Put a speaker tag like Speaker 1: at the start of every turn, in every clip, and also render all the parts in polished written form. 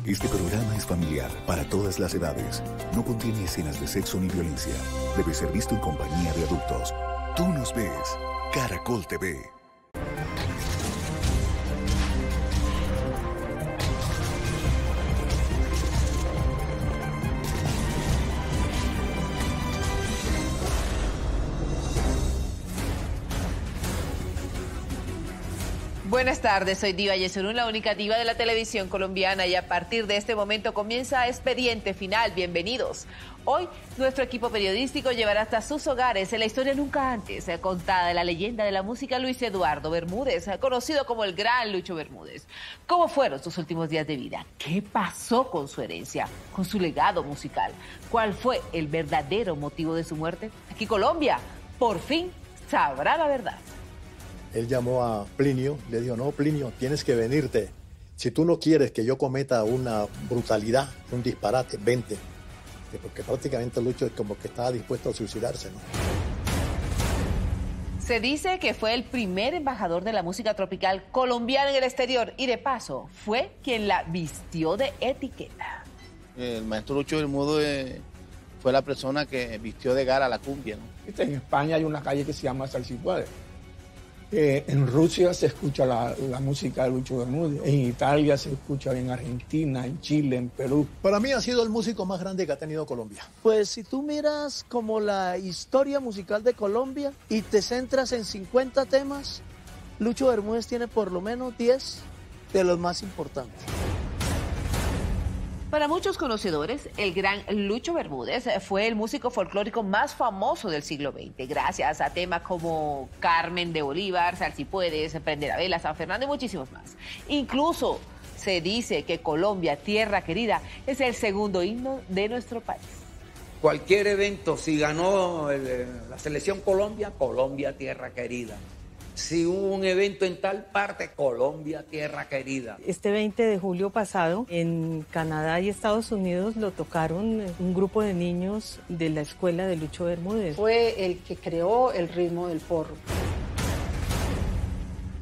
Speaker 1: Este programa es familiar para todas las edades. No contiene escenas de sexo ni violencia. Debe ser visto en compañía de adultos. Tú nos ves. Caracol TV.
Speaker 2: Buenas tardes, soy Diva Yesurún, la única diva de la televisión colombiana, y a partir de este momento comienza Expediente Final. Bienvenidos. Hoy nuestro equipo periodístico llevará hasta sus hogares la historia nunca antes contada de la leyenda de la música Luis Eduardo Bermúdez, conocido como el Gran Lucho Bermúdez. ¿Cómo fueron sus últimos días de vida? ¿Qué pasó con su herencia, con su legado musical? ¿Cuál fue el verdadero motivo de su muerte? Aquí Colombia, por fin, sabrá la verdad.
Speaker 3: Él llamó a Plinio, le dijo, no, Plinio, tienes que venirte. Si tú no quieres que yo cometa una brutalidad, un disparate, vente. Porque prácticamente Lucho es como que estaba dispuesto a suicidarse, ¿no?
Speaker 2: Se dice que fue el primer embajador de la música tropical colombiana en el exterior y de paso fue quien la vistió de etiqueta.
Speaker 4: El maestro Lucho Bermúdez fue la persona que vistió de gala la cumbia, ¿no?
Speaker 5: En España hay una calle que se llama Salsipuade. En Rusia se escucha la música de Lucho Bermúdez, en Italia se escucha, en Argentina, en Chile, en Perú.
Speaker 3: Para mí ha sido el músico más grande que ha tenido Colombia.
Speaker 6: Pues si tú miras como la historia musical de Colombia y te centras en 50 temas, Lucho Bermúdez tiene por lo menos 10 de los más importantes.
Speaker 2: Para muchos conocedores, el gran Lucho Bermúdez fue el músico folclórico más famoso del siglo XX, gracias a temas como Carmen de Bolívar, Sal si puedes, Prende la vela, San Fernando y muchísimos más. Incluso se dice que Colombia, tierra querida, es el segundo himno de nuestro país.
Speaker 7: Cualquier evento, si ganó la selección Colombia, Colombia, tierra querida. Si hubo un evento en tal parte, Colombia, tierra querida.
Speaker 8: Este 20 de julio pasado, en Canadá y Estados Unidos lo tocaron un grupo de niños de la escuela de Lucho Bermúdez.
Speaker 9: Fue el que creó el ritmo del porro.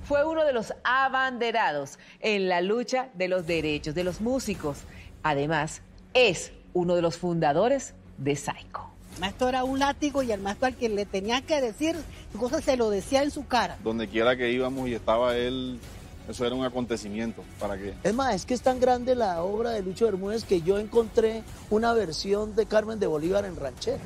Speaker 2: Fue uno de los abanderados en la lucha de los derechos de los músicos. Además, es uno de los fundadores de Saico.
Speaker 10: El maestro era un látigo y el maestro al que le tenía que decir cosas se lo decía en su cara.
Speaker 11: Donde quiera que íbamos y estaba él, eso era un acontecimiento. ¿Para qué?
Speaker 6: Es más, es que es tan grande la obra de Lucho Bermúdez que yo encontré una versión de Carmen de Bolívar en ranchera.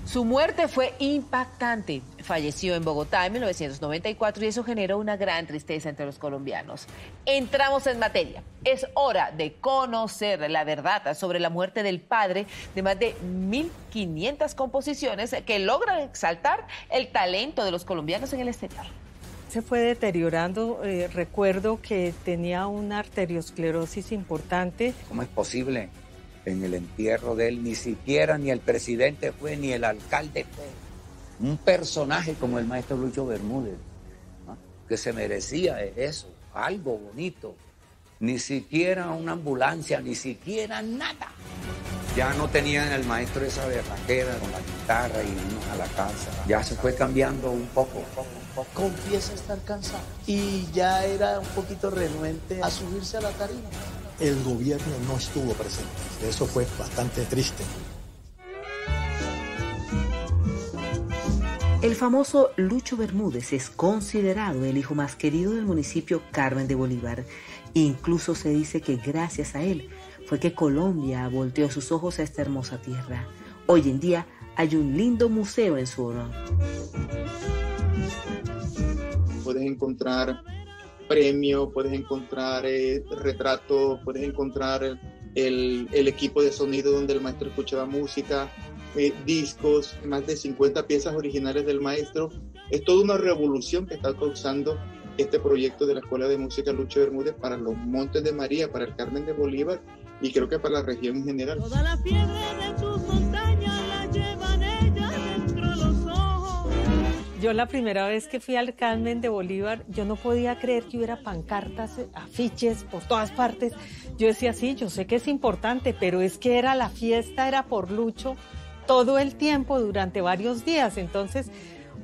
Speaker 2: Su muerte fue impactante. Falleció en Bogotá en 1994 y eso generó una gran tristeza entre los colombianos. Entramos en materia. Es hora de conocer la verdad sobre la muerte del padre de más de 1.500 composiciones que logran exaltar el talento de los colombianos en el exterior.
Speaker 8: Se fue deteriorando. Recuerdo que tenía una arteriosclerosis importante.
Speaker 7: ¿Cómo es posible? En el entierro de él ni siquiera ni el presidente fue, ni el alcalde fue. Un personaje como el maestro Lucho Bermúdez, ¿no? Que se merecía eso, algo bonito. Ni siquiera una ambulancia, ni siquiera nada. Ya no tenían el maestro esa berraquera con la guitarra y uno a la casa. Ya se fue cambiando un poco.
Speaker 6: Confiesa estar cansado y ya era un poquito renuente a subirse a la tarima.
Speaker 3: El gobierno no estuvo presente. Eso fue bastante triste.
Speaker 12: El famoso Lucho Bermúdez es considerado el hijo más querido del municipio Carmen de Bolívar. Incluso se dice que gracias a él fue que Colombia volteó sus ojos a esta hermosa tierra. Hoy en día hay un lindo museo en su honor.
Speaker 13: Puedes encontrar premio, puedes encontrar retratos, puedes encontrar el equipo de sonido donde el maestro escuchaba música, discos, más de 50 piezas originales del maestro. Es toda una revolución que está causando este proyecto de la Escuela de Música Lucho Bermúdez para los Montes de María, para el Carmen de Bolívar y creo que para la región en general.
Speaker 14: Toda la fiebre de tus montañas la llevan ellas dentro de los ojos.
Speaker 8: Yo la primera vez que fui al Carmen de Bolívar, yo no podía creer que hubiera pancartas, afiches por todas partes. Yo decía, sí, yo sé que es importante, pero es que era la fiesta, era por Lucho todo el tiempo, durante varios días. Entonces,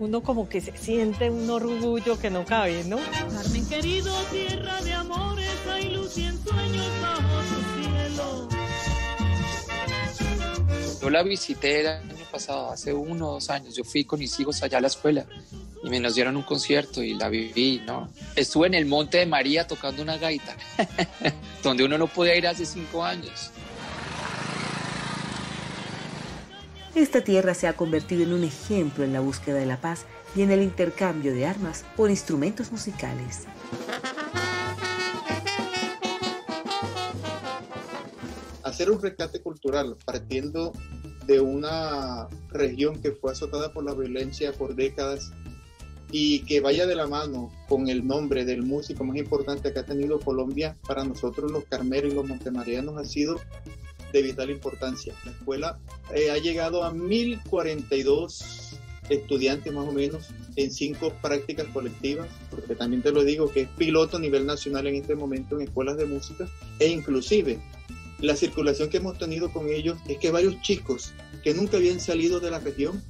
Speaker 8: uno como que se siente un orgullo que no cabe, ¿no?
Speaker 14: Carmen querido, tierra de amores, hay luz y ensueños bajo tu cielo.
Speaker 15: Yo la visité el año pasado, hace 1 o 2 años. Yo fui con mis hijos allá a la escuela y me nos dieron un concierto y la viví, ¿no? Estuve en el Monte de María tocando una gaita, donde uno no podía ir hace 5 años.
Speaker 12: Esta tierra se ha convertido en un ejemplo en la búsqueda de la paz y en el intercambio de armas por instrumentos musicales.
Speaker 13: Hacer un rescate cultural partiendo de una región que fue azotada por la violencia por décadas y que vaya de la mano con el nombre del músico más importante que ha tenido Colombia, para nosotros los carmeros y los montemarianos ha sido de vital importancia. La escuela ha llegado a 1042 estudiantes más o menos en 5 prácticas colectivas, porque también te lo digo que es piloto a nivel nacional en este momento en escuelas de música, e inclusive la circulación que hemos tenido con ellos es que varios chicos que nunca habían salido de la región,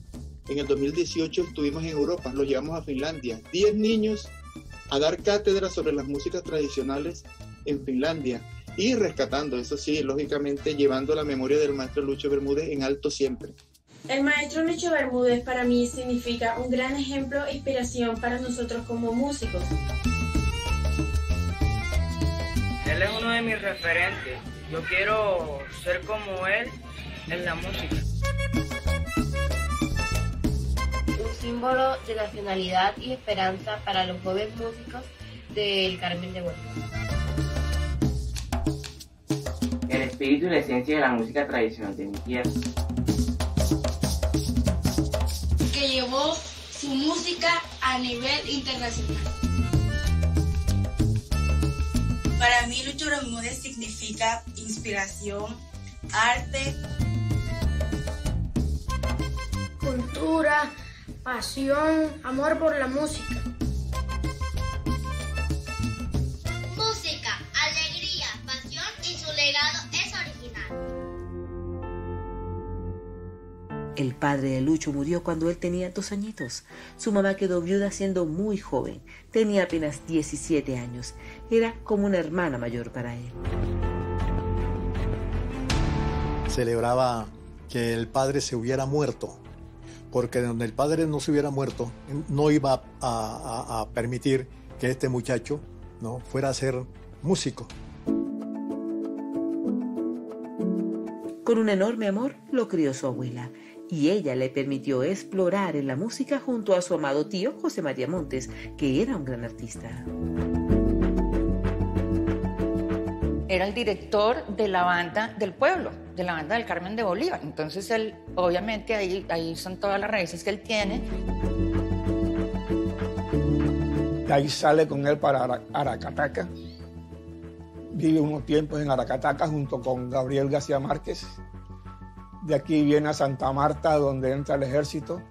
Speaker 13: en el 2018 estuvimos en Europa, los llevamos a Finlandia, 10 niños a dar cátedra sobre las músicas tradicionales en Finlandia y rescatando, eso sí, lógicamente llevando la memoria del maestro Lucho Bermúdez en alto siempre.
Speaker 16: El maestro Lucho Bermúdez para mí significa un gran ejemplo e inspiración para nosotros como músicos.
Speaker 17: Él es uno de mis referentes. Yo quiero ser como él en la música.
Speaker 18: Un símbolo de nacionalidad y esperanza para los jóvenes músicos del Carmen de Bolívar.
Speaker 17: El espíritu y la esencia de la música tradicional de mi tierra.
Speaker 19: Que llevó su música a nivel internacional.
Speaker 20: Para mí Lucho Bermúdez significa inspiración, arte,
Speaker 19: cultura, pasión, amor por la música.
Speaker 21: Música, alegría, pasión y su legado es original.
Speaker 12: El padre de Lucho murió cuando él tenía 2 añitos. Su mamá quedó viuda siendo muy joven. Tenía apenas 17 años. Era como una hermana mayor para él.
Speaker 3: Celebraba que el padre se hubiera muerto, porque donde el padre no se hubiera muerto, no iba a permitir que este muchacho, ¿no?, fuera a ser músico.
Speaker 12: Con un enorme amor lo crió su abuela, y ella le permitió explorar en la música junto a su amado tío José María Montes, que era un gran artista.
Speaker 22: Era el director de la banda del pueblo, de la banda del Carmen de Bolívar. Entonces él, obviamente ahí son todas las raíces que él tiene.
Speaker 5: De ahí sale con él para Aracataca. Vive unos tiempos en Aracataca junto con Gabriel García Márquez. De aquí viene a Santa Marta, donde entra el ejército,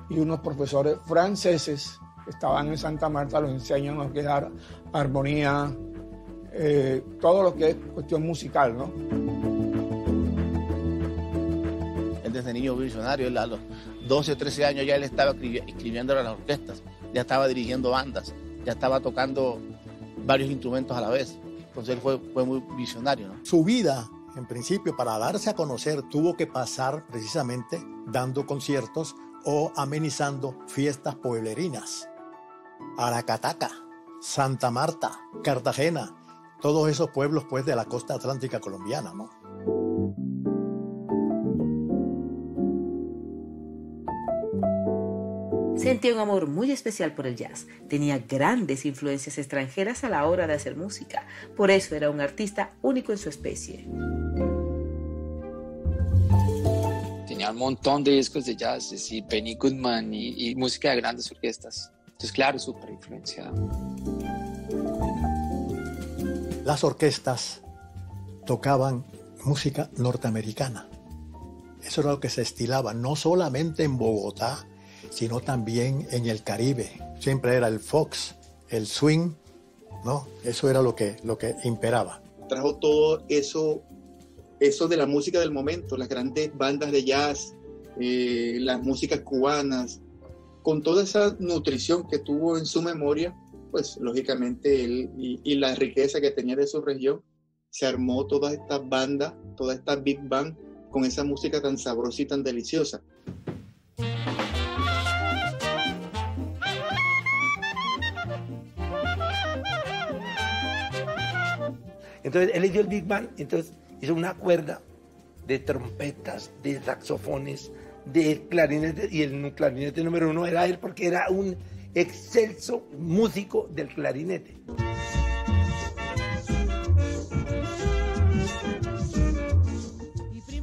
Speaker 5: y unos profesores franceses que estaban en Santa Marta los enseñan lo que es armonía, todo lo que es cuestión musical, ¿no?
Speaker 4: Él desde niño visionario, él a los 12 o 13 años ya él estaba escribiendo a las orquestas, ya estaba dirigiendo bandas, ya estaba tocando varios instrumentos a la vez. Entonces él fue muy visionario, ¿no?
Speaker 3: Su vida, en principio, para darse a conocer, tuvo que pasar precisamente dando conciertos o amenizando fiestas pueblerinas. Aracataca, Santa Marta, Cartagena, todos esos pueblos pues de la costa atlántica colombiana, ¿no?
Speaker 12: Sentía un amor muy especial por el jazz. Tenía grandes influencias extranjeras a la hora de hacer música. Por eso era un artista único en su especie.
Speaker 15: Tenía un montón de discos de jazz, y Benny Goodman y música de grandes orquestas. Entonces, claro, súper influenciado.
Speaker 3: Las orquestas tocaban música norteamericana. Eso era lo que se estilaba, no solamente en Bogotá, sino también en el Caribe. Siempre era el fox, el swing, ¿no? Eso era lo que imperaba.
Speaker 13: Trajo todo eso de la música del momento, las grandes bandas de jazz, las músicas cubanas, con toda esa nutrición que tuvo en su memoria, pues lógicamente él y la riqueza que tenía de su región, se armó toda esta banda, toda esta big band con esa música tan sabrosa y tan deliciosa.
Speaker 1: Entonces él hizo el Big Band, entonces hizo una cuerda de trompetas, de saxofones, de clarinete, y el clarinete número 1 era él porque era un excelso músico del clarinete.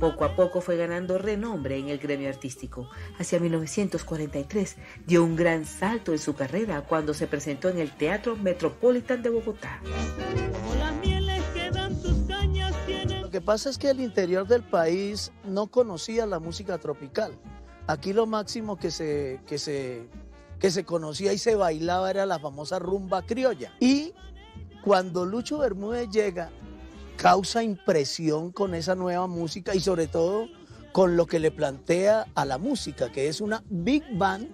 Speaker 12: Poco a poco fue ganando renombre en el gremio artístico. Hacia 1943 dio un gran salto en su carrera cuando se presentó en el Teatro Metropolitan de Bogotá.
Speaker 6: Lo que pasa es que el interior del país no conocía la música tropical. Aquí lo máximo que se conocía y se bailaba era la famosa rumba criolla. Y cuando Lucho Bermúdez llega, causa impresión con esa nueva música y sobre todo con lo que le plantea a la música, que es una big band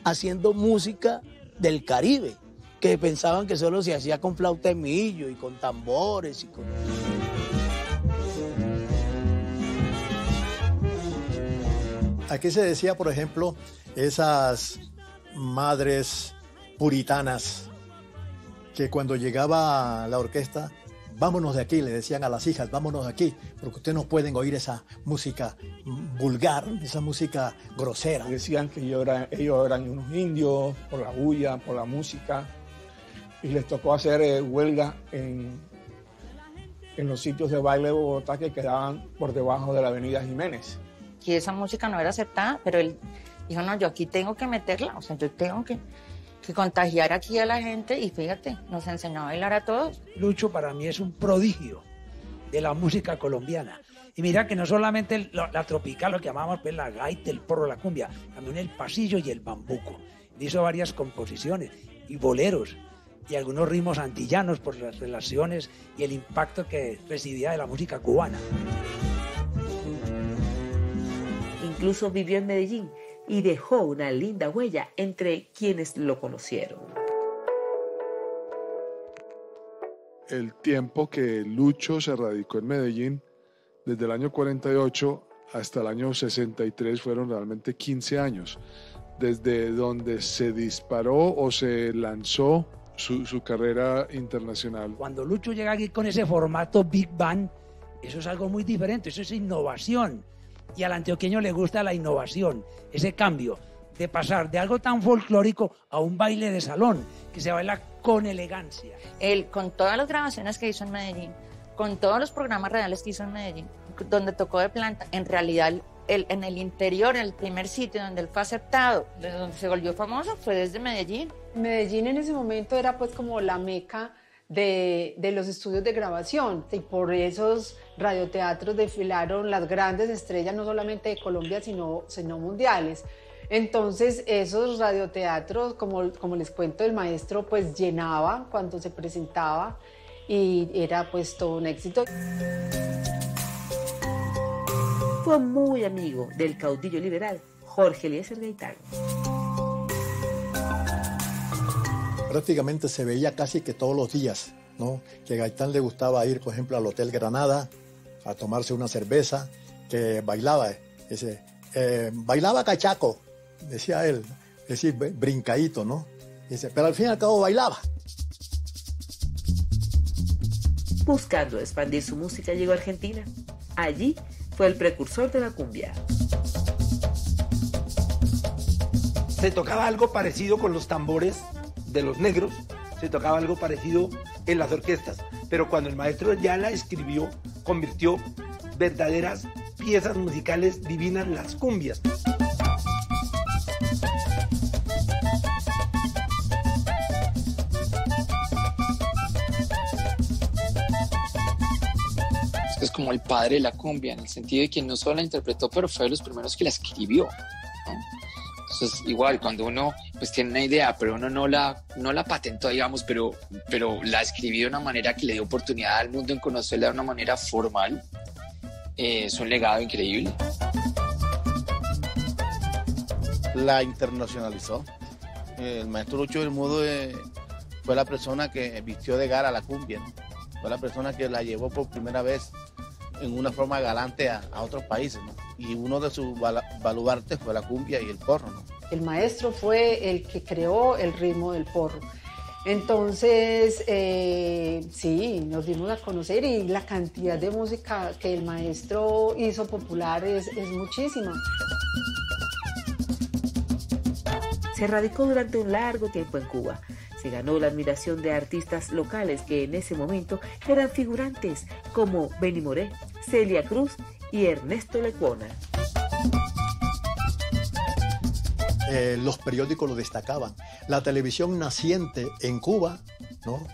Speaker 6: haciendo música del Caribe, que pensaban que solo se hacía con flauta de millo y con tambores y con...
Speaker 3: Aquí se decía, por ejemplo, esas madres puritanas que cuando llegaba la orquesta, vámonos de aquí, le decían a las hijas, vámonos de aquí, porque ustedes no pueden oír esa música vulgar, esa música grosera.
Speaker 5: Decían que ellos eran unos indios por la bulla, por la música, y les tocó hacer huelga en los sitios de baile de Bogotá que quedaban por debajo de la avenida Jiménez.
Speaker 22: Que esa música no era aceptada, pero él dijo, no, yo aquí tengo que meterla, o sea, yo tengo que contagiar aquí a la gente, y fíjate, nos enseñó a bailar a todos.
Speaker 9: Lucho para mí es un prodigio de la música colombiana. Y mira que no solamente la tropical, lo que llamamos pues la gaita, el porro, la cumbia, también el pasillo y el bambuco. Hizo varias composiciones y boleros y algunos ritmos antillanos por las relaciones y el impacto que recibía de la música cubana.
Speaker 12: Incluso vivió en Medellín y dejó una linda huella entre quienes lo conocieron.
Speaker 23: El tiempo que Lucho se radicó en Medellín, desde el año 48 hasta el año 63, fueron realmente 15 años, desde donde se disparó o se lanzó su carrera internacional.
Speaker 9: Cuando Lucho llega aquí con ese formato Big Band, eso es algo muy diferente, eso es innovación. Y al antioqueño le gusta la innovación, ese cambio de pasar de algo tan folclórico a un baile de salón, que se baila con elegancia.
Speaker 22: Él, con todas las grabaciones que hizo en Medellín, con todos los programas reales que hizo en Medellín, donde tocó de planta, en realidad en el interior, el primer sitio donde él fue aceptado, de donde se volvió famoso, fue desde Medellín.
Speaker 24: Medellín en ese momento era pues como la meca de los estudios de grabación, y por esos radioteatros desfilaron las grandes estrellas no solamente de Colombia sino mundiales. Entonces esos radioteatros, como les cuento, el maestro pues llenaba cuando se presentaba y era pues todo un éxito.
Speaker 12: Fue muy amigo del caudillo liberal Jorge Eliezer Gaitán.
Speaker 3: Prácticamente se veía casi que todos los días, ¿no? Que Gaitán le gustaba ir, por ejemplo, al Hotel Granada a tomarse una cerveza, que bailaba, bailaba cachaco, decía él, es decir, brincadito, ¿no? Dice, pero al fin y al cabo bailaba.
Speaker 12: Buscando expandir su música, llegó a Argentina. Allí fue el precursor de la cumbia.
Speaker 1: Se tocaba algo parecido con los tambores de los negros, se tocaba algo parecido en las orquestas, pero cuando el maestro ya la escribió, convirtió verdaderas piezas musicales divinas, las cumbias.
Speaker 15: Es como el padre de la cumbia, en el sentido de que no solo la interpretó, pero fue de los primeros que la escribió, ¿no? Entonces, igual, cuando uno pues tiene una idea, pero uno no la patentó, digamos, pero la escribió de una manera que le dio oportunidad al mundo en conocerla de una manera formal, es un legado increíble.
Speaker 4: la internacionalizó. El maestro Lucho Bermúdez fue la persona que vistió de gala la cumbia, ¿no? Fue la persona que la llevó por primera vez en una forma galante a otros países, ¿no? Y uno de sus baluartes fue la cumbia y el porro, ¿no?
Speaker 24: El maestro fue el que creó el ritmo del porro. Entonces, sí, nos dimos a conocer y la cantidad de música que el maestro hizo popular es muchísima.
Speaker 12: Se radicó durante un largo tiempo en Cuba. Se ganó la admiración de artistas locales que en ese momento eran figurantes como Benny Moré, Celia Cruz y Ernesto Lecuona.
Speaker 3: Los periódicos lo destacaban. La televisión naciente en Cuba, ¿no?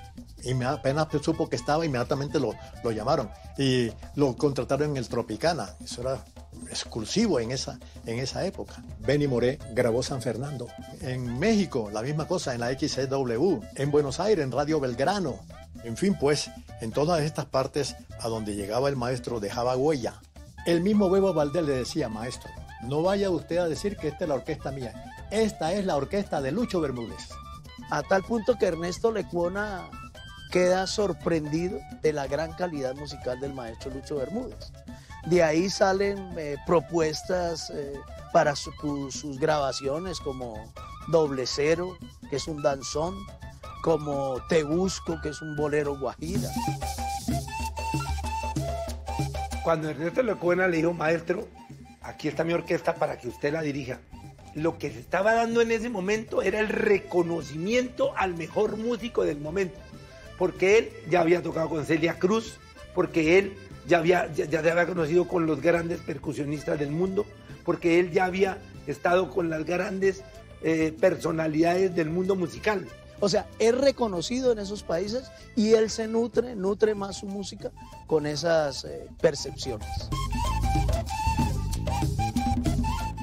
Speaker 3: Y apenas supo que estaba, inmediatamente lo llamaron y lo contrataron en el Tropicana. Eso era exclusivo en esa época. Benny Moré grabó San Fernando. En México, la misma cosa, en la XCW. En Buenos Aires, en Radio Belgrano. En fin, pues, en todas estas partes a donde llegaba el maestro dejaba huella. El mismo Bebo Valdés le decía: maestro, no vaya usted a decir que esta es la orquesta mía. Esta es la orquesta de Lucho Bermúdez.
Speaker 6: A tal punto que Ernesto Lecuona queda sorprendido de la gran calidad musical del maestro Lucho Bermúdez. De ahí salen propuestas para sus grabaciones, como Doble Cero, que es un danzón, como Te Busco, que es un bolero guajira.
Speaker 1: Cuando Ernesto Lecuona le dijo: maestro, aquí está mi orquesta para que usted la dirija, lo que se estaba dando en ese momento era el reconocimiento al mejor músico del momento, porque él ya había tocado con Celia Cruz, porque él ya se había conocido con los grandes percusionistas del mundo, porque él ya había estado con las grandes personalidades del mundo musical.
Speaker 6: O sea, es reconocido en esos países y él se nutre más su música con esas percepciones.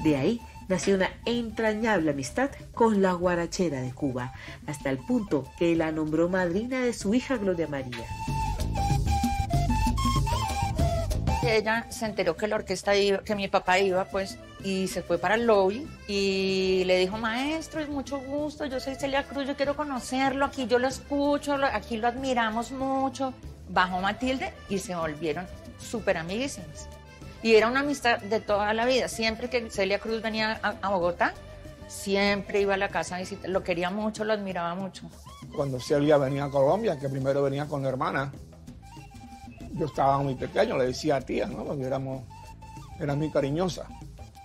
Speaker 12: De ahí nació una entrañable amistad con la guarachera de Cuba, hasta el punto que la nombró madrina de su hija Gloria María.
Speaker 22: Ella se enteró que la orquesta iba, que mi papá iba, pues, y se fue para el lobby y le dijo: maestro, es mucho gusto, yo soy Celia Cruz, yo quiero conocerlo, aquí yo lo escucho, aquí lo admiramos mucho. Bajó Matilde y se volvieron súper amiguísimas. Y era una amistad de toda la vida. Siempre que Celia Cruz venía a Bogotá, siempre iba a la casa a visitar. Lo quería mucho, lo admiraba mucho.
Speaker 5: Cuando Celia venía a Colombia, que primero venía con la hermana, yo estaba muy pequeño, le decía tía, ¿no? Porque era muy cariñosa.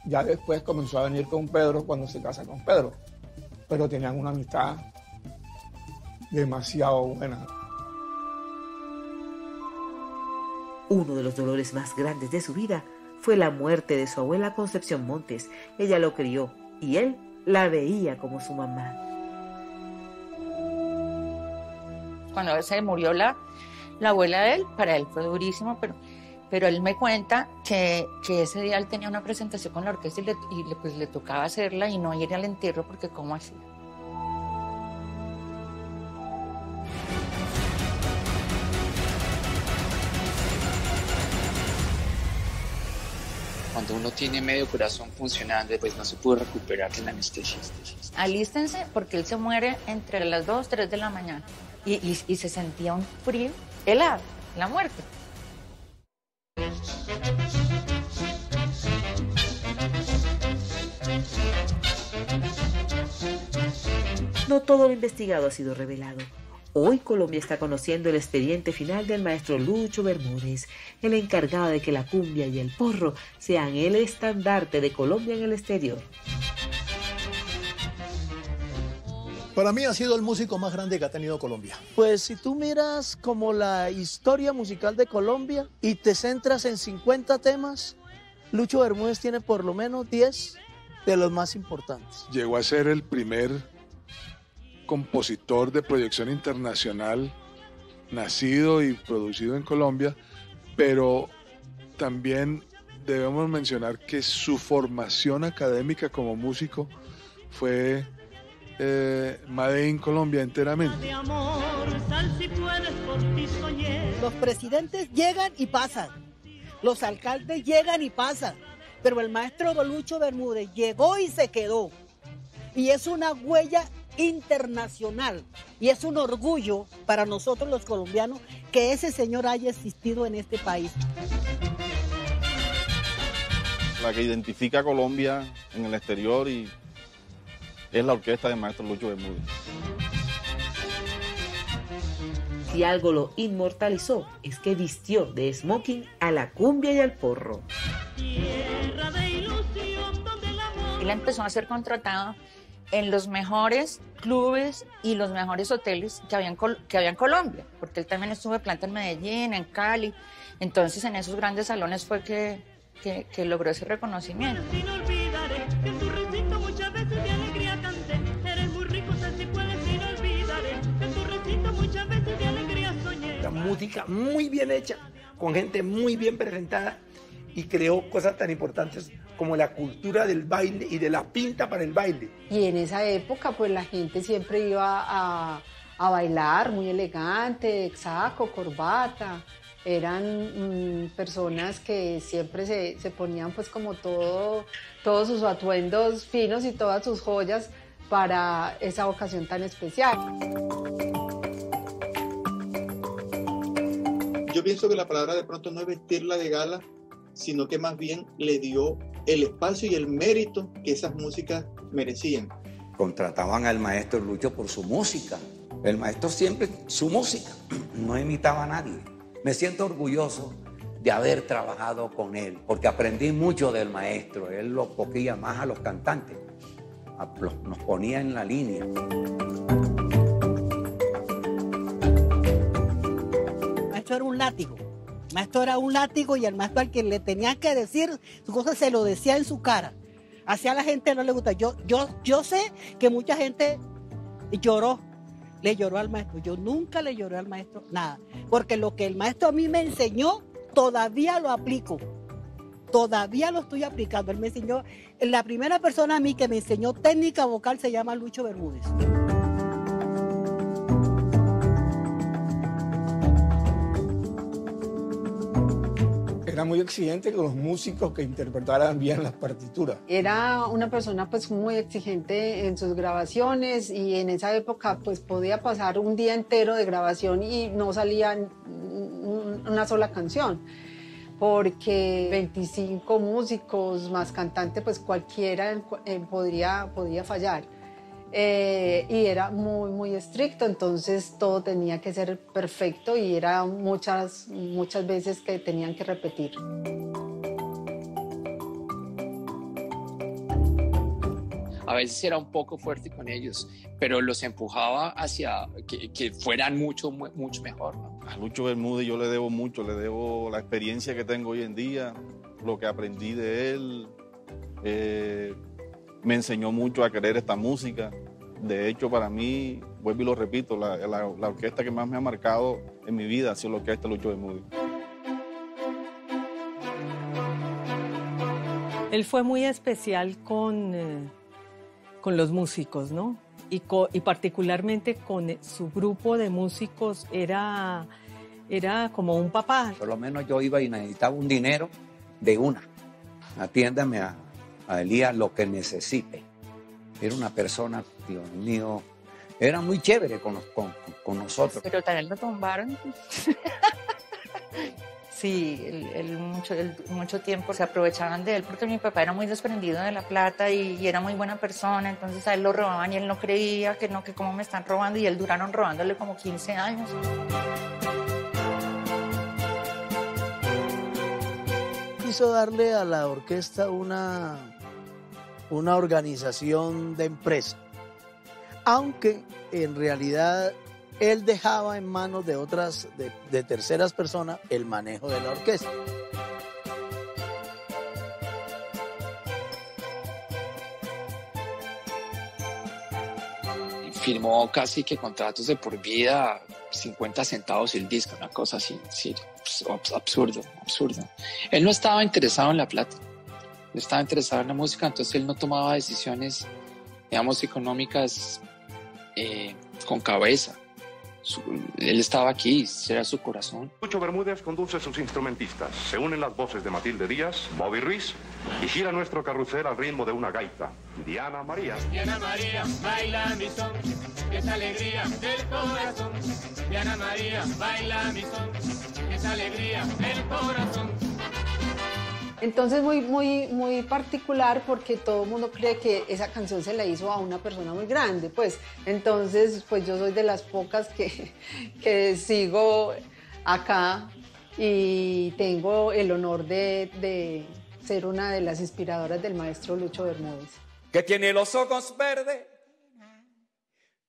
Speaker 5: Ya después comenzó a venir con Pedro cuando se casa con Pedro. Pero tenían una amistad demasiado buena.
Speaker 12: Uno de los dolores más grandes de su vida fue la muerte de su abuela Concepción Montes. Ella lo crió y él la veía como su mamá.
Speaker 22: Cuando se murió la abuela de él, para él fue durísimo, pero él me cuenta que ese día él tenía una presentación con la orquesta y le tocaba hacerla y no ir al entierro porque ¿cómo hacía?
Speaker 15: Cuando uno tiene medio corazón funcionando, pues no se puede recuperar de la anestesia.
Speaker 22: Alístense porque él se muere entre las 2, 3 de la mañana y se sentía un frío helado, la muerte.
Speaker 12: No todo lo investigado ha sido revelado. Hoy Colombia está conociendo el expediente final del maestro Lucho Bermúdez, el encargado de que la cumbia y el porro sean el estandarte de Colombia en el exterior.
Speaker 3: Para mí ha sido el músico más grande que ha tenido Colombia.
Speaker 6: Pues si tú miras como la historia musical de Colombia y te centras en 50 temas, Lucho Bermúdez tiene por lo menos 10 de los más importantes.
Speaker 23: Llegó a ser el primer compositor de proyección internacional nacido y producido en Colombia, pero también debemos mencionar que su formación académica como músico fue Made in Colombia enteramente.
Speaker 2: Los presidentes llegan y pasan, los alcaldes llegan y pasan, pero el maestro Lucho Bermúdez llegó y se quedó. y es una huella internacional y es un orgullo para nosotros los colombianos que ese señor haya existido en este país.
Speaker 7: La que identifica a Colombia en el exterior y es la orquesta del maestro Lucho Bermúdez.
Speaker 12: Si algo lo inmortalizó es que vistió de smoking a la cumbia y al porro.
Speaker 22: Él empezó a ser contratado en los mejores clubes y los mejores hoteles que había en Colombia, porque él también estuvo de planta en Medellín, en Cali. Entonces en esos grandes salones fue que logró ese reconocimiento.
Speaker 1: La música muy bien hecha, con gente muy bien presentada, y creó cosas tan importantes como la cultura del baile y de la pinta para el baile.
Speaker 24: Y en esa época pues la gente siempre iba a bailar muy elegante, saco, corbata. Eran personas que siempre se ponían pues como todos sus atuendos finos y todas sus joyas para esa ocasión tan especial.
Speaker 13: Yo pienso que la palabra de pronto no es vestirla de gala, sino que más bien le dio el espacio y el mérito que esas músicas merecían.
Speaker 8: Contrataban al maestro Lucho por su música. El maestro siempre su música, no imitaba a nadie. Me siento orgulloso de haber trabajado con él, porque aprendí mucho del maestro. Él lo poquía más a los cantantes, nos ponía en la línea.
Speaker 2: El maestro era un látigo. El maestro era un látigo y el maestro al que le tenía que decir su cosa se lo decía en su cara. Así a la gente no le gusta. Yo sé que mucha gente lloró. Le lloró al maestro. Yo nunca le lloré al maestro nada. Porque lo que el maestro a mí me enseñó, todavía lo aplico. Todavía lo estoy aplicando. Él me enseñó, la primera persona a mí que me enseñó técnica vocal se llama Lucho Bermúdez.
Speaker 5: Era muy exigente con los músicos que interpretaran bien las partituras.
Speaker 24: Era una persona pues muy exigente en sus grabaciones y en esa época pues podía pasar un día entero de grabación y no salía una sola canción, porque 25 músicos más cantante pues cualquiera podría fallar. Y era muy estricto, entonces todo tenía que ser perfecto y era muchas veces que tenían que repetir.
Speaker 15: A veces era un poco fuerte con ellos, pero los empujaba hacia que fueran mucho mejor, ¿no?
Speaker 7: A Lucho Bermúdez yo le debo mucho, le debo la experiencia que tengo hoy en día, lo que aprendí de él. Me enseñó mucho a querer esta música. De hecho, para mí, vuelvo y lo repito, la orquesta que más me ha marcado en mi vida ha sido la orquesta Lucho Bermúdez.
Speaker 10: Él fue muy especial con los músicos, ¿no? Y particularmente con su grupo de músicos era como un papá.
Speaker 8: Por lo menos yo iba y necesitaba un dinero de una. Atiéndame a Elías lo que necesite. Era una persona, Dios mío, era muy chévere con nosotros.
Speaker 22: Pero también lo tumbaron. Sí, mucho tiempo se aprovechaban de él porque mi papá era muy desprendido de la plata y era muy buena persona, entonces a él lo robaban y él no creía que cómo me están robando, y él duraron robándole como 15 años.
Speaker 6: Quiso darle a la orquesta una organización de empresa, aunque en realidad él dejaba en manos de terceras personas el manejo de la orquesta.
Speaker 15: Firmó casi que contratos de por vida, 50 centavos el disco, una cosa así, sí, absurdo. Él no estaba interesado en la plata. Estaba interesado en la música, entonces él no tomaba decisiones, digamos, económicas con cabeza. él estaba aquí, era su corazón.
Speaker 11: Lucho Bermúdez conduce sus instrumentistas. Se unen las voces de Matilde Díaz, Bobby Ruiz y gira nuestro carrusel al ritmo de una gaita. Diana María.
Speaker 14: Diana María, baila mi son, es alegría del corazón. Diana María, baila mi son, es alegría del corazón.
Speaker 24: Entonces muy particular porque todo el mundo cree que esa canción se la hizo a una persona muy grande, pues. Entonces, pues yo soy de las pocas que sigo acá y tengo el honor de ser una de las inspiradoras del maestro Lucho Bermúdez.
Speaker 16: Que tiene los ojos verdes,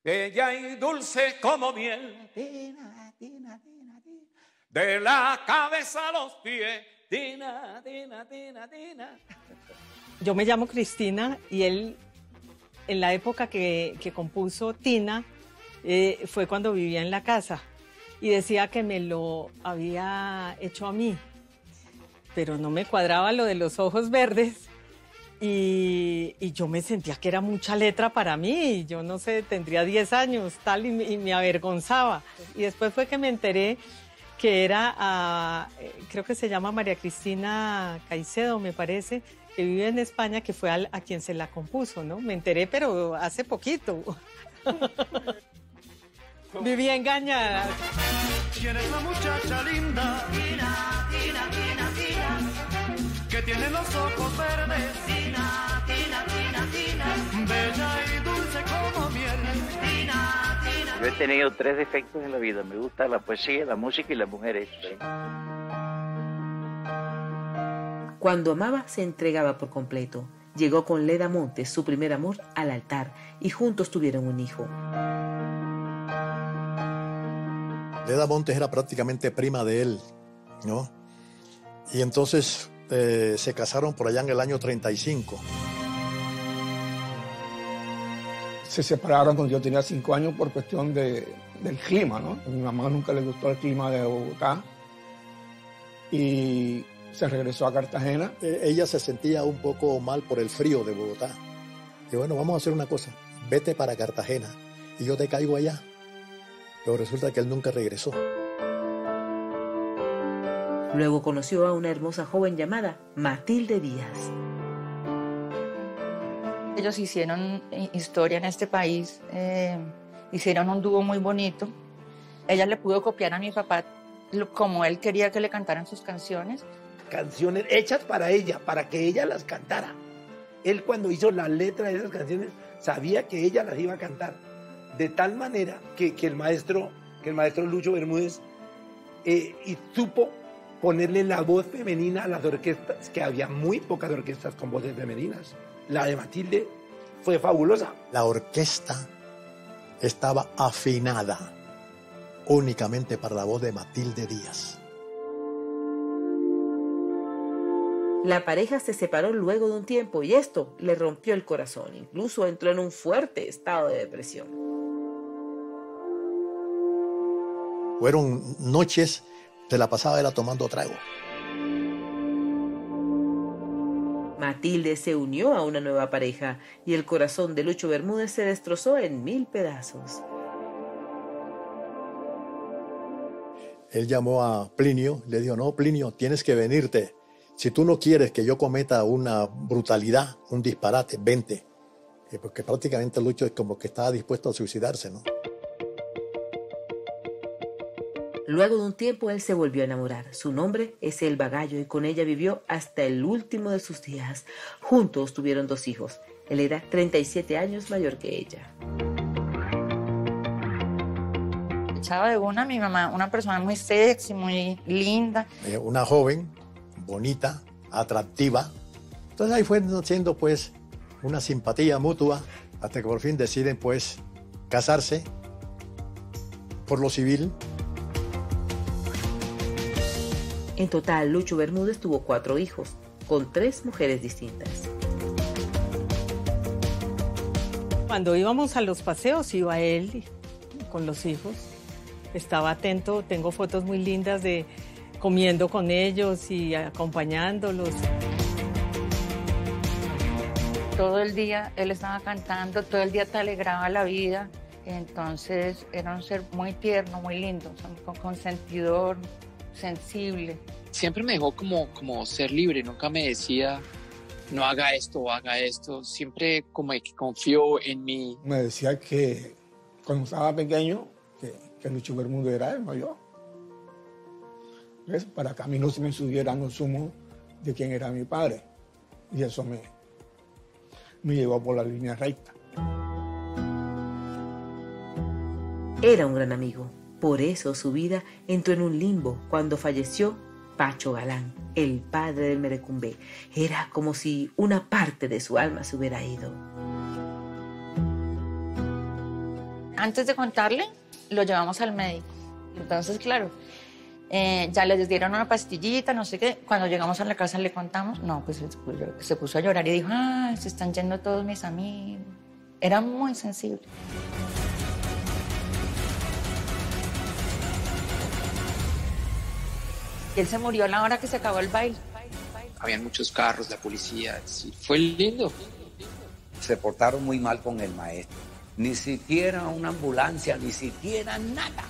Speaker 16: bella y dulce como miel, de la cabeza a los pies. Tina, Tina, Tina, Tina.
Speaker 10: Yo me llamo Cristina y él, en la época que compuso Tina, fue cuando vivía en la casa y decía que me lo había hecho a mí, pero no me cuadraba lo de los ojos verdes y yo me sentía que era mucha letra para mí. Yo no sé, tendría 10 años tal y me avergonzaba. Y después fue que me enteré que era, creo que se llama María Cristina Caicedo, me parece, que vive en España, que fue a quien se la compuso, ¿no? Me enteré, pero hace poquito. Viví engañada.
Speaker 14: ¿Quién es la muchacha linda? Tina, Tina, Tina, Tina, que tiene los ojos verdes. Tina, Tina, Tina, Tina, bella y dulce como miel. Tina, Tina.
Speaker 18: Yo he tenido 3 defectos en la vida. Me gusta la poesía, la música y las mujeres.
Speaker 12: Cuando amaba, se entregaba por completo. Llegó con Leda Montes, su primer amor, al altar y juntos tuvieron un hijo.
Speaker 3: Leda Montes era prácticamente prima de él, ¿no? Y entonces se casaron por allá en el año 35.
Speaker 5: Se separaron cuando yo tenía 5 años por cuestión del clima, ¿no? A mi mamá nunca le gustó el clima de Bogotá y se regresó a Cartagena.
Speaker 3: Ella se sentía un poco mal por el frío de Bogotá. Y bueno, vamos a hacer una cosa, vete para Cartagena y yo te caigo allá. Pero resulta que él nunca regresó.
Speaker 12: Luego conoció a una hermosa joven llamada Matilde Díaz.
Speaker 22: Ellos hicieron historia en este país, hicieron un dúo muy bonito. Ella le pudo copiar a mi papá como él quería que le cantaran sus canciones.
Speaker 1: Canciones hechas para ella, para que ella las cantara. Él cuando hizo la letra de esas canciones sabía que ella las iba a cantar. De tal manera que el maestro Lucho Bermúdez y supo ponerle la voz femenina a las orquestas, que había muy pocas orquestas con voces femeninas. La de Matilde fue fabulosa.
Speaker 3: La orquesta estaba afinada únicamente para la voz de Matilde Díaz.
Speaker 12: La pareja se separó luego de un tiempo y esto le rompió el corazón. Incluso entró en un fuerte estado de depresión.
Speaker 3: Fueron noches, se la pasaba era tomando trago.
Speaker 12: Matilde se unió a una nueva pareja y el corazón de Lucho Bermúdez se destrozó en 1000 pedazos.
Speaker 3: Él llamó a Plinio, le dijo, no, Plinio, tienes que venirte. Si tú no quieres que yo cometa una brutalidad, un disparate, vente. Porque prácticamente Lucho es como que estaba dispuesto a suicidarse, ¿no?
Speaker 12: Luego de un tiempo él se volvió a enamorar. Su nombre es Elba Gallo y con ella vivió hasta el último de sus días. Juntos tuvieron 2 hijos. Él era 37 años mayor que ella.
Speaker 22: Echaba de una a mi mamá, una persona muy sexy, muy linda.
Speaker 3: Una joven, bonita, atractiva. Entonces ahí fue siendo pues una simpatía mutua hasta que por fin deciden pues casarse por lo civil.
Speaker 12: En total, Lucho Bermúdez tuvo 4 hijos, con 3 mujeres distintas.
Speaker 10: Cuando íbamos a los paseos, iba él con los hijos. Estaba atento, tengo fotos muy lindas de comiendo con ellos y acompañándolos.
Speaker 22: Todo el día él estaba cantando, todo el día te alegraba la vida. Entonces era un ser muy tierno, muy lindo, consentidor, sensible.
Speaker 15: Siempre me dejó como ser libre, nunca me decía no haga esto o haga esto, siempre como que confió en mí.
Speaker 5: Me decía que cuando estaba pequeño, que Lucho Bermúdez era él, no yo. ¿Ves? Para que a mí no se me subieran los humos de quién era mi padre. Y eso me llevó por la línea recta.
Speaker 12: Era un gran amigo. Por eso su vida entró en un limbo cuando falleció Pacho Galán, el padre del merecumbé. Era como si una parte de su alma se hubiera ido.
Speaker 22: Antes de contarle, lo llevamos al médico. Entonces, claro, ya les dieron una pastillita, no sé qué. Cuando llegamos a la casa le contamos. No, pues se puso a llorar y dijo, se están yendo todos mis amigos. Era muy sensible. Y él se murió a la hora que se acabó el baile.
Speaker 15: Habían muchos carros, la policía, sí, fue lindo.
Speaker 8: Se portaron muy mal con el maestro. Ni siquiera una ambulancia, ni siquiera nada.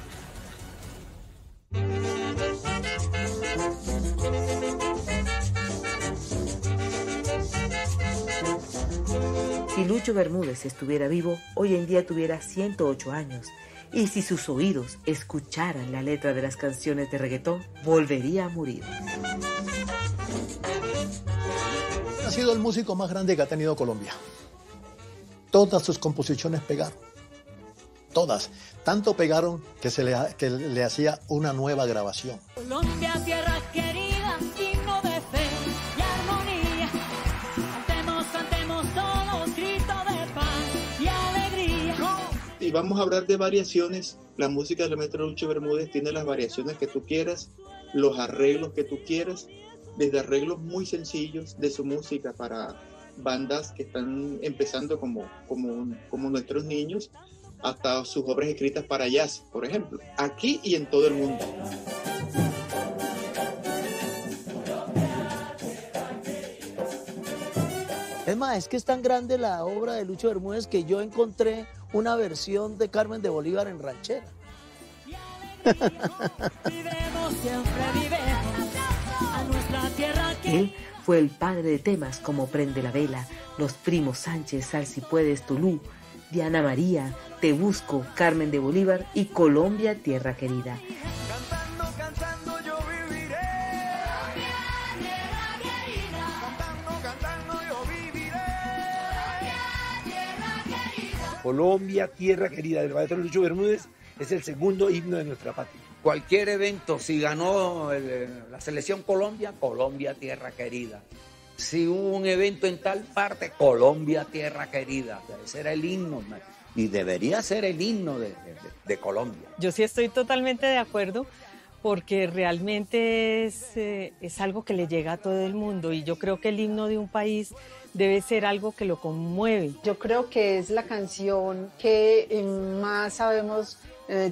Speaker 12: Si Lucho Bermúdez estuviera vivo, hoy en día tuviera 108 años. Y si sus oídos escucharan la letra de las canciones de reggaetón, volvería a morir.
Speaker 3: Ha sido el músico más grande que ha tenido Colombia. Todas sus composiciones pegaron. Todas. Tanto pegaron que le hacía una nueva grabación.
Speaker 14: Colombia, tierra querida, himno de fe y armonía. Cantemos todos, grito de paz y alegría.
Speaker 13: Y vamos a hablar de variaciones. La música del maestro Lucho Bermúdez tiene las variaciones que tú quieras, los arreglos que tú quieras, desde arreglos muy sencillos de su música para bandas que están empezando como nuestros niños, hasta sus obras escritas para jazz, por ejemplo, aquí y en todo el mundo.
Speaker 6: Es más, es que es tan grande la obra de Lucho Bermúdez que yo encontré una versión de Carmen de Bolívar en ranchera.
Speaker 12: Él fue el padre de temas como Prende la Vela, Los Primos Sánchez, Sal si puedes, Tulú, Diana María, Te Busco, Carmen de Bolívar y Colombia, Tierra Querida.
Speaker 1: Colombia, Tierra Querida, del maestro Lucho Bermúdez, es el segundo himno de nuestra patria.
Speaker 8: Cualquier evento, si ganó la selección Colombia, Colombia, Tierra Querida. Si hubo un evento en tal parte, Colombia, Tierra Querida. Ese era el himno, y debería ser el himno de Colombia.
Speaker 10: Yo sí estoy totalmente de acuerdo, porque realmente es algo que le llega a todo el mundo, y yo creo que el himno de un país debe ser algo que lo conmueve.
Speaker 24: Yo creo que es la canción que más sabemos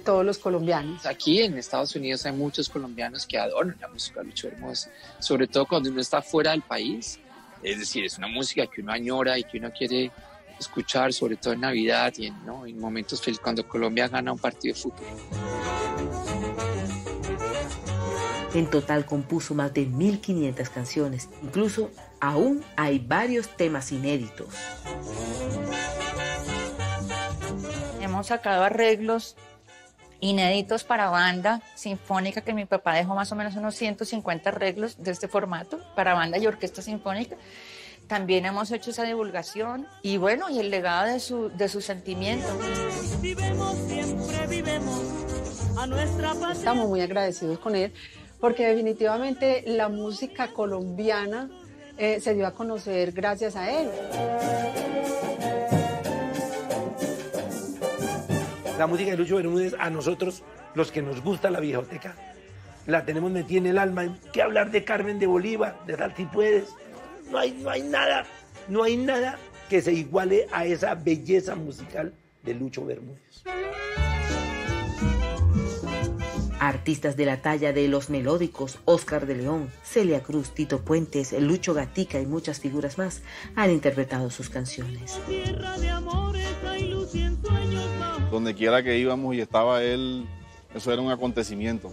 Speaker 24: todos los colombianos.
Speaker 15: Aquí en Estados Unidos hay muchos colombianos que adoran la música de Lucho Bermúdez, sobre todo cuando uno está fuera del país. Es decir, es una música que uno añora y que uno quiere escuchar, sobre todo en Navidad y en momentos felices, cuando Colombia gana un partido de fútbol.
Speaker 12: En total compuso más de 1.500 canciones. Incluso aún hay varios temas inéditos.
Speaker 22: Hemos sacado arreglos inéditos para banda sinfónica, que mi papá dejó más o menos unos 150 arreglos de este formato para banda y orquesta sinfónica. También hemos hecho esa divulgación y bueno, y el legado de su sentimiento.
Speaker 14: Vivemos, siempre vivemos a nuestra patria.
Speaker 24: Estamos muy agradecidos con él porque definitivamente la música colombiana se dio a conocer gracias a él.
Speaker 1: La música de Lucho Bermúdez, a nosotros, los que nos gusta la viejoteca, la tenemos metida en el alma. ¿Qué hablar de Carmen de Bolívar, de Sal si puedes? No hay nada que se iguale a esa belleza musical de Lucho Bermúdez.
Speaker 12: Artistas de la talla de Los Melódicos, Óscar de León, Celia Cruz, Tito Puentes, Lucho Gatica y muchas figuras más han interpretado sus canciones.
Speaker 14: Tierra de amores, hay luz
Speaker 7: Donde quiera que íbamos y estaba él, eso era un acontecimiento.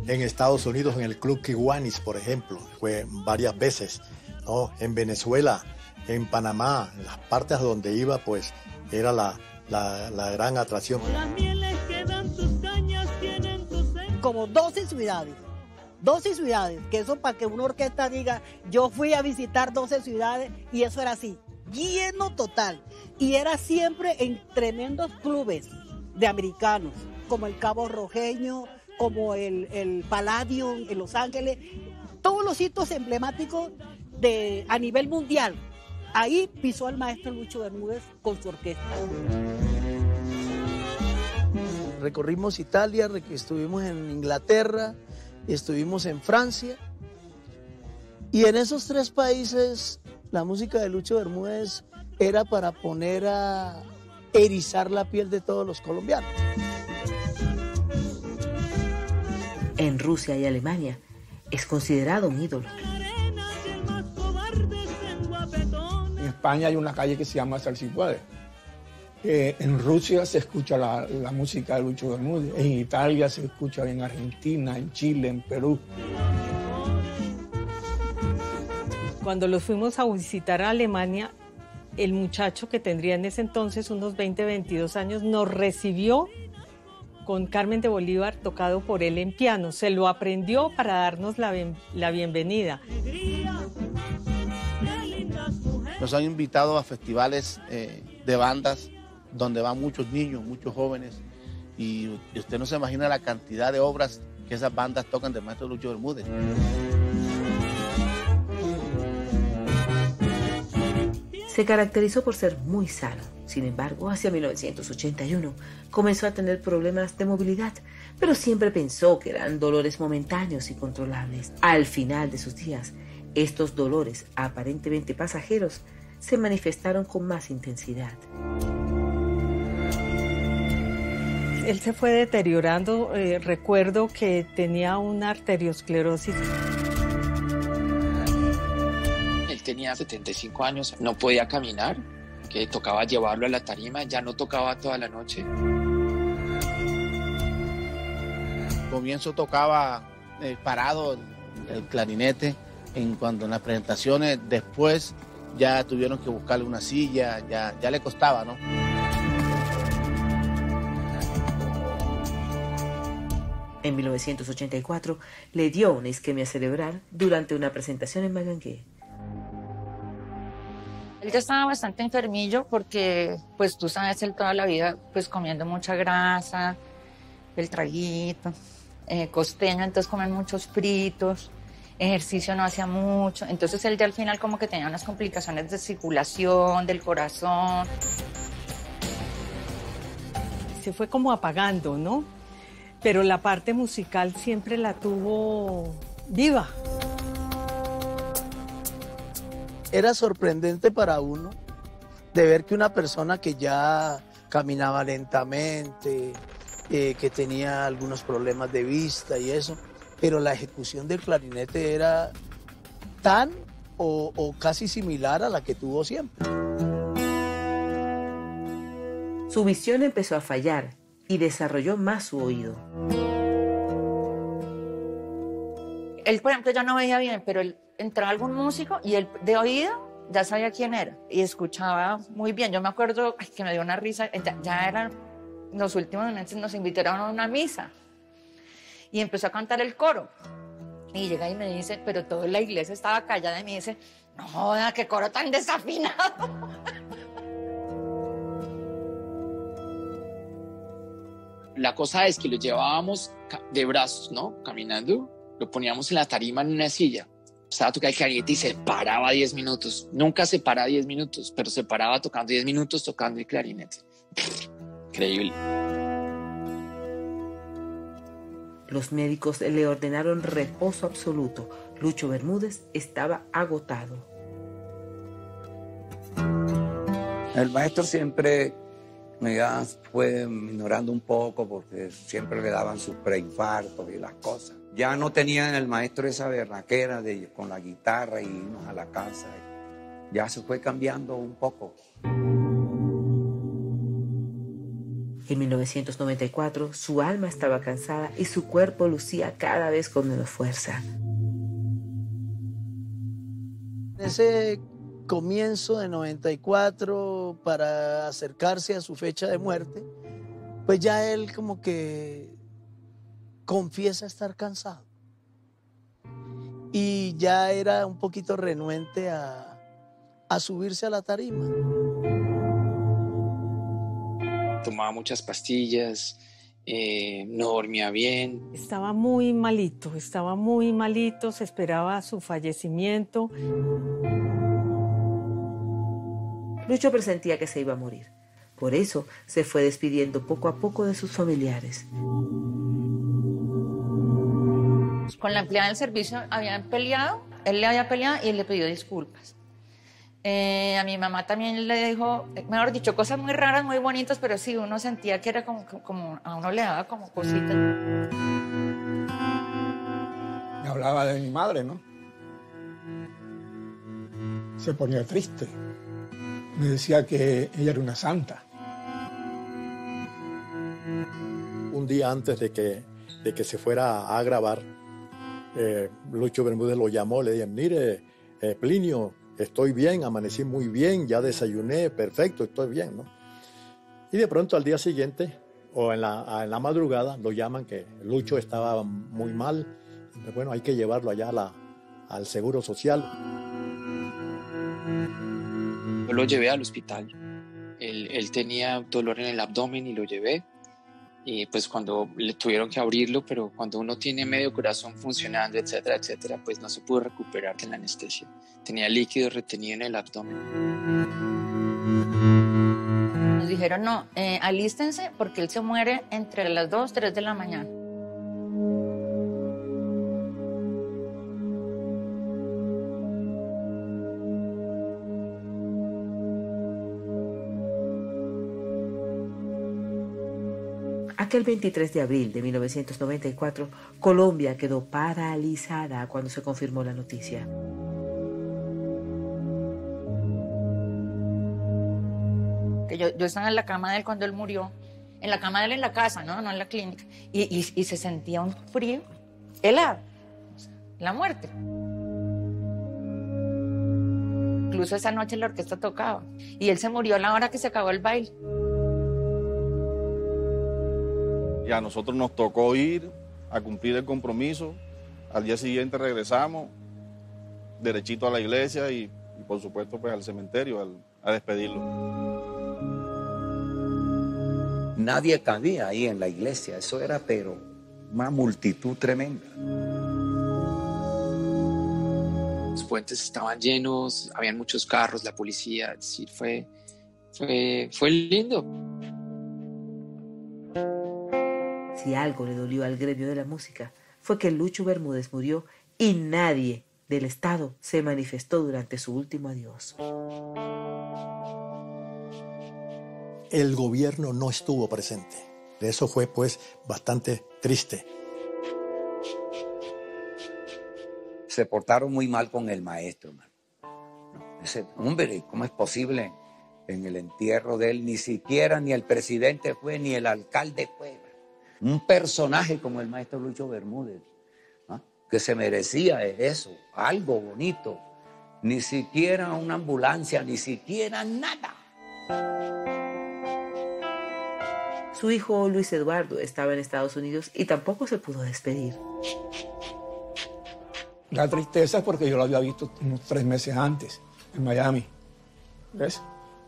Speaker 3: En Estados Unidos, en el Club Kiwanis, por ejemplo, fue varias veces, ¿no? En Venezuela, en Panamá, en las partes donde iba, pues era la gran atracción.
Speaker 2: Como 12 ciudades, que eso para que una orquesta diga, yo fui a visitar 12 ciudades y eso era así, lleno total. Y era siempre en tremendos clubes de americanos, como el Cabo Rojeño, como el Palladium en Los Ángeles, todos los sitios emblemáticos a nivel mundial. Ahí pisó el maestro Lucho Bermúdez con su orquesta.
Speaker 6: Recorrimos Italia, estuvimos en Inglaterra, estuvimos en Francia. Y en esos 3 países la música de Lucho Bermúdez era para poner a erizar la piel de todos los colombianos.
Speaker 12: En Rusia y Alemania es considerado un ídolo.
Speaker 5: En España hay una calle que se llama Salsipuade. En Rusia se escucha la música de Lucho Bermúdez. En Italia se escucha en Argentina, en Chile, en Perú.
Speaker 10: Cuando los fuimos a visitar a Alemania, el muchacho que tendría en ese entonces unos 20, 22 años nos recibió con Carmen de Bolívar tocado por él en piano. Se lo aprendió para darnos la bienvenida.
Speaker 4: Nos han invitado a festivales de bandas donde van muchos niños, muchos jóvenes, y usted no se imagina la cantidad de obras que esas bandas tocan del maestro Lucho Bermúdez.
Speaker 12: Se caracterizó por ser muy sano. Sin embargo, hacia 1981 comenzó a tener problemas de movilidad, pero siempre pensó que eran dolores momentáneos y controlables. Al final de sus días, estos dolores, aparentemente pasajeros, se manifestaron con más intensidad.
Speaker 10: Él se fue deteriorando. Recuerdo que tenía una arteriosclerosis.
Speaker 15: Él tenía 75 años, no podía caminar, que tocaba llevarlo a la tarima, ya no tocaba toda la noche.
Speaker 4: Al comienzo tocaba parado el clarinete, cuando en las presentaciones, después ya tuvieron que buscarle una silla, ya le costaba, ¿no?
Speaker 12: En 1984 le dio una isquemia cerebral durante una presentación en Magangué.
Speaker 22: Él ya estaba bastante enfermillo porque, pues tú sabes, él toda la vida pues comiendo mucha grasa, el traguito, costeño, entonces comen muchos fritos, ejercicio no hacía mucho, entonces él ya al final como que tenía unas complicaciones de circulación, del corazón.
Speaker 10: Se fue como apagando, ¿no? Pero la parte musical siempre la tuvo viva.
Speaker 6: Era sorprendente para uno de ver que una persona que ya caminaba lentamente, que tenía algunos problemas de vista y eso, pero la ejecución del clarinete era tan o casi similar a la que tuvo siempre.
Speaker 12: Su visión empezó a fallar y desarrolló más su oído.
Speaker 22: Él, por ejemplo, ya no veía bien, pero él entraba algún músico y él de oído ya sabía quién era y escuchaba muy bien. Yo me acuerdo que me dio una risa, ya eran los últimos meses, nos invitaron a una misa y empezó a cantar el coro. Y llega y me dice, pero toda la iglesia estaba callada y me dice, no joda, qué coro tan desafinado.
Speaker 15: La cosa es que lo llevábamos de brazos, ¿no? Caminando, lo poníamos en la tarima en una silla. Estaba tocando el clarinete y se paraba 10 minutos. Nunca se para 10 minutos, pero se paraba tocando 10 minutos tocando el clarinete. Increíble.
Speaker 12: Los médicos le ordenaron reposo absoluto. Lucho Bermúdez estaba agotado.
Speaker 8: El maestro siempre me fue minorando un poco porque siempre le daban sus preinfartos y las cosas. Ya no tenía el maestro esa berraquera de con la guitarra y irnos a la casa. ya se fue cambiando un poco.
Speaker 12: En 1994, su alma estaba cansada y su cuerpo lucía cada vez con menos fuerza.
Speaker 6: Ese comienzo de 94 para acercarse a su fecha de muerte, pues ya él como que confiesa estar cansado. Y ya era un poquito renuente a subirse a la tarima.
Speaker 15: Tomaba muchas pastillas, no dormía bien.
Speaker 10: Estaba muy malito, se esperaba su fallecimiento.
Speaker 12: Lucho presentía que se iba a morir. Por eso se fue despidiendo poco a poco de sus familiares.
Speaker 22: Con la empleada del servicio habían peleado, él le había peleado y le pidió disculpas. A mi mamá también le dijo, mejor dicho, cosas muy raras, muy bonitas, pero sí, uno sentía que era como a uno le daba como cositas.
Speaker 5: Me hablaba de mi madre, ¿no? Se ponía triste. Me decía que ella era una santa.
Speaker 3: Un día antes de que se fuera a grabar, Lucho Bermúdez lo llamó, le dije, mire, Plinio, estoy bien, amanecí muy bien, ya desayuné, perfecto, estoy bien, ¿no? Y de pronto al día siguiente, o en la madrugada, lo llaman que Lucho estaba muy mal. Y bueno, hay que llevarlo allá al Seguro Social.
Speaker 15: Yo lo llevé al hospital. Él tenía dolor en el abdomen y lo llevé. Y pues cuando le tuvieron que abrirlo, pero cuando uno tiene medio corazón funcionando, etcétera, etcétera, pues no se pudo recuperar de la anestesia. Tenía líquido retenido en el abdomen.
Speaker 22: Nos dijeron, no, alístense porque él se muere entre las 2, 3 de la mañana.
Speaker 12: Aquel 23 de abril de 1994, Colombia quedó paralizada cuando se confirmó la noticia.
Speaker 22: Que yo estaba en la cama de él cuando él murió, en la cama de él en la casa, no en la clínica, y se sentía un frío helado, la muerte. Incluso esa noche la orquesta tocaba, y él se murió a la hora que se acabó el baile.
Speaker 7: Y a nosotros nos tocó ir a cumplir el compromiso. Al día siguiente regresamos derechito a la iglesia y por supuesto pues al cementerio a despedirlo.
Speaker 8: Nadie cabía ahí en la iglesia, eso era pero una multitud tremenda.
Speaker 15: Los puentes estaban llenos, habían muchos carros, la policía, es decir, fue lindo.
Speaker 12: Si algo le dolió al gremio de la música, fue que Lucho Bermúdez murió y nadie del Estado se manifestó durante su último adiós.
Speaker 3: El gobierno no estuvo presente. Eso fue pues bastante triste.
Speaker 8: Se portaron muy mal con el maestro, man. No, ese hombre, ¿cómo es posible? En el entierro de él ni siquiera ni el presidente fue, ni el alcalde fue. Un personaje como el maestro Lucho Bermúdez, ¿no? Que se merecía eso, algo bonito. Ni siquiera una ambulancia, ni siquiera nada.
Speaker 12: Su hijo Luis Eduardo estaba en Estados Unidos y tampoco se pudo despedir.
Speaker 5: La tristeza es porque yo lo había visto unos 3 meses antes, en Miami. ¿Ves?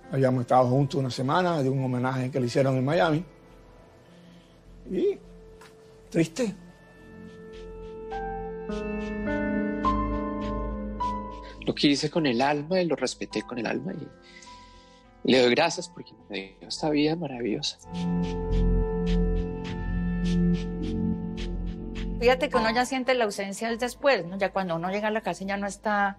Speaker 5: Habíamos estado juntos una semana de un homenaje que le hicieron en Miami. Y triste.
Speaker 15: Lo que hice con el alma y lo respeté con el alma y le doy gracias porque me dio esta vida maravillosa.
Speaker 22: Fíjate que uno ya siente la ausencia del después, ¿no? Ya cuando uno llega a la casa ya no está,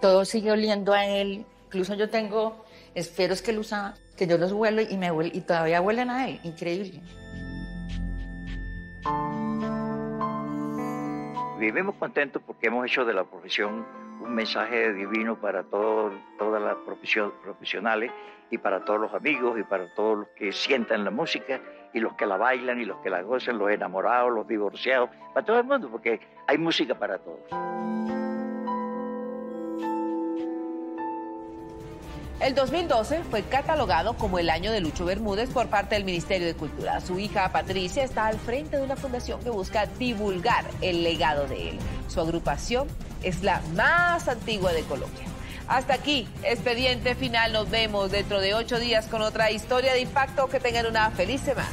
Speaker 22: todo sigue oliendo a él. Incluso yo tengo esferos que él usaba, que yo los huelo y todavía huelen a él, increíble.
Speaker 18: Vivimos contentos porque hemos hecho de la profesión un mensaje divino para todas las profesionales y para todos los amigos y para todos los que sientan la música y los que la bailan y los que la gozan, los enamorados, los divorciados, para todo el mundo, porque hay música para todos.
Speaker 17: El 2012 fue catalogado como el año de Lucho Bermúdez por parte del Ministerio de Cultura. Su hija Patricia está al frente de una fundación que busca divulgar el legado de él. Su agrupación es la más antigua de Colombia. Hasta aquí, Expediente Final. Nos vemos dentro de 8 días con otra historia de impacto. Que tengan una feliz semana.